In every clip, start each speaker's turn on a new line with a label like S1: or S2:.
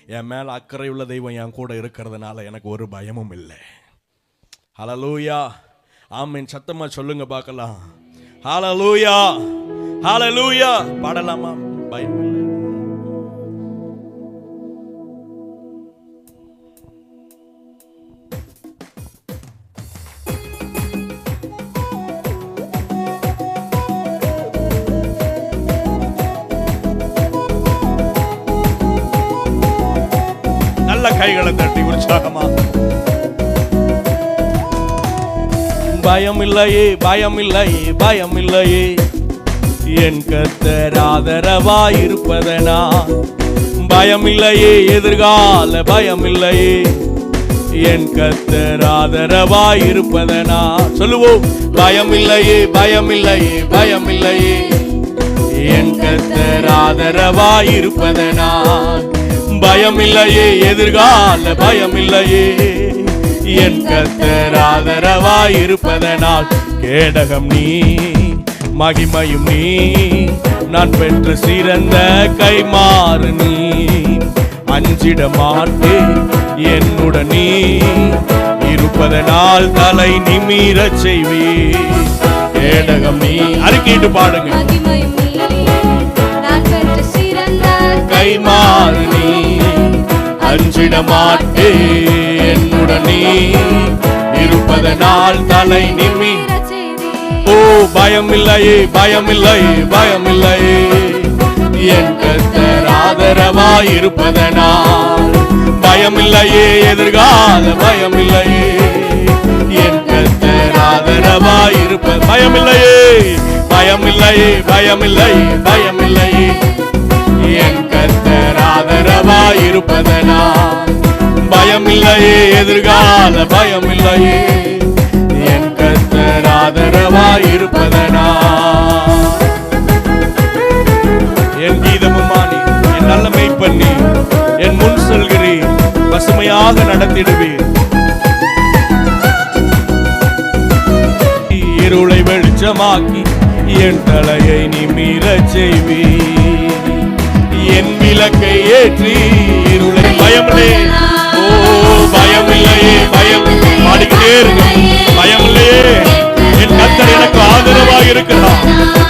S1: என் மேல அக்கறை உள்ள தெய்வம் என் கூட இருக்கிறதுனால எனக்கு ஒரு பயமும் இல்லை. ஹல்லேலூயா, ஆமென். சத்தமா சொல்லுங்க பார்க்கலாம். ஹல்லேலூயா, ஹல்லேலூயா. பாடலாமா? பயம் இல்லை. கைகளை தட்டி உற்சாகமா. பயம் இல்லையே, பயம் இல்லையே, பயம் இல்லையே, என் கர்த்தர் ஆதரவாய் இருப்பதனா. பயம் இல்லையே, எதிர்கால பயம் இல்லையே, என் கர்த்தர் ஆதரவாய் இருப்பதனா. சொல்லுவோம். பயம் இல்லையே, பயம் இல்லையே, பயம் இல்லையே, என் கர்த்தர் ஆதரவாய் இருப்பதனா. பயம் இல்லையே, எதிர்கால பயம் இல்லையே, என் கர்த்தர் ஆதரவாய் இருப்பதனால். கேடகம் நீ, மகிமையும் நீ, நான் பெற்ற சிறந்த கைமாறு நீ. அஞ்சிட மாட்டேன், என்னுடன் நீ இருப்பதனால் தலை நிமிரச் செய்வே. கேடகம் நீ. அறிக்கையிட்டு பாடுங்க. கைமாறு நீ, அஞ்சிட மாட்டேன், என்னுடன் நீ இருப்பதனால் தலை நிமிரச் செய்வே. ஓ பயம் இல்லையே, பயம் இல்லையே, பயம் இல்லையே, என் கர்த்தர் ஆதரவாய் இருப்பதனால். பயம் இல்லையே, எதிர்கால பயம் இல்லையே, என் கர்த்தர் ஆதரவாய் இருப்ப. பயம் இல்லையே, பயம் இல்லையே, பயம் இல்லையே, பயம் இல்லையே, என் கர்த்தர் ஆதரவாய் இருப்பதனால். பயம் இல்லையே, எதிர்கால பயம் இல்லையே, என் கர்த்தர் ஆதரவாய் இருப்பதனால். என் கீதமுமானி, என் நல்ல மேய்ப்பனி, என் முன் செல்கிறேன், பசுமையாக நடத்திடுவேன். இருளை வெளிச்சமாக்கி என் தலையை நிமிரச் செய்வேன். என் விளக்கை ஏற்றி இருளை. பயமில்லை, ஓ பயமில்லையே, பயம். பாடிக்கிட்டே இருங்க. பயமில்லையே, என் கர்த்தர் எனக்கு ஆதரவாக இருக்கிறார்.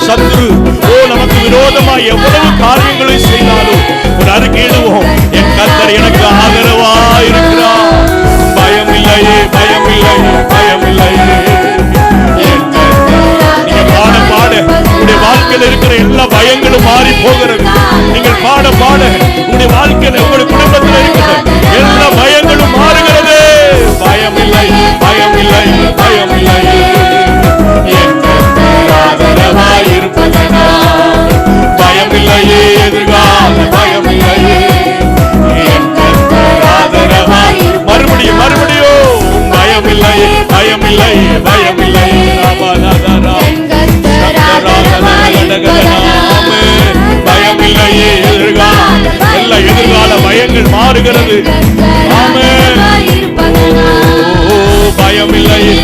S1: சத்துரு ஓ நமக்கு விரோதமாய் எவ்வளவு காரியங்களை செய்தாலும் ஒரு அறிக்கையிடுவோம். என் கர்த்தர் எனக்கு ஆதரவாக இருக்கிறார். பயமில்லையே, பயமில்லையே, பயமில்லையே, என் கர்த்தர். நீங்க பாட பாட உங்களுடைய வாழ்க்கையில் இருக்கிற எல்லா பயங்களும் மாறி போகிறது. நீங்கள் பாட பாட உங்களுடைய வாழ்க்கையில் உங்களுடைய குடும்பத்தில் இருக்கிற எல்லா பயங்களும் மாறுகிறது. பயமில்லை, பயமில்லை, பயமில்லை, என் கர்த்தர் ஆதரவாய் இருப்பதனால். பயமில்லையே, எதிர்கால பயமில்லையே, என் கர்த்தர் ஆதரவாய். மறுபடியும் மறுபடியும். பயமில்லையே, பயமில்லையே, பயமில்லையே, பயமில்லையே, எதிர்கால எல்லா எதிர்கால பயங்கள் மாறுகிறது. ஆமென். பயமில்லையே,